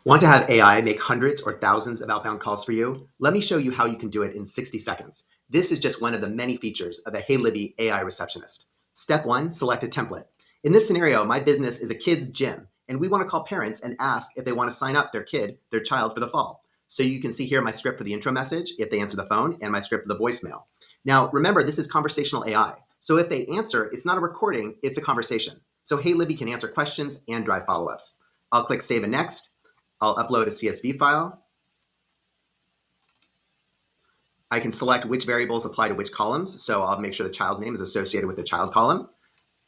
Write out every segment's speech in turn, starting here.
Want to have AI make hundreds or thousands of outbound calls for you? Let me show you how you can do it in 60 seconds. This is just one of the many features of the heyLibby AI receptionist. Step one, select a template. In this scenario, my business is a kids gym, and we want to call parents and ask if they want to sign up their child for the fall. So you can see here my script for the intro message, if they answer the phone, and my script for the voicemail. Now, remember, this is conversational AI. So if they answer, it's not a recording, it's a conversation. So heyLibby can answer questions and drive follow-ups. I'll click Save and Next. I'll upload a CSV file. I can select which variables apply to which columns. So I'll make sure the child's name is associated with the child column.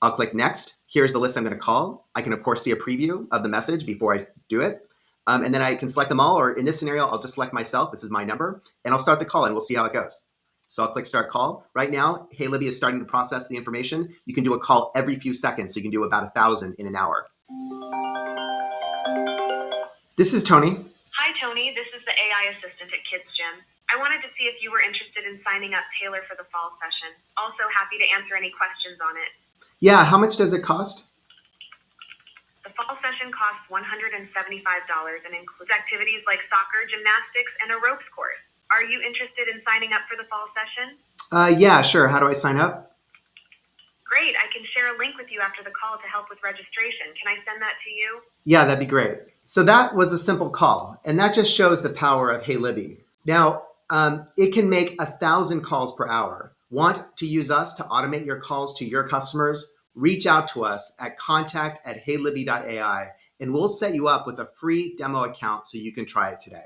I'll click Next. Here's the list I'm going to call. I can, of course, see a preview of the message before I do it. And then I can select them all, or in this scenario, I'll just select myself. This is my number, and I'll start the call, and we'll see how it goes. So I'll click Start Call. Right now, heyLibby is starting to process the information. You can do a call every few seconds, so you can do about 1,000 in an hour. This is Tony. Hi, Tony. This is the AI assistant at Kids Gym. I wanted to see if you were interested in signing up Taylor for the fall session. Also happy to answer any questions on it. Yeah, how much does it cost? The fall session costs $175 and includes activities like soccer, gymnastics, and a ropes course. Are you interested in signing up for the fall session? Yeah, sure. How do I sign up? Great. I can share a link with you after the call to help with registration. Can I send that to you? Yeah, that'd be great. So that was a simple call, and that just shows the power of heyLibby. Now, it can make 1,000 calls per hour. Want to use us to automate your calls to your customers? Reach out to us at contact@heyLibby.ai, and we'll set you up with a free demo account so you can try it today.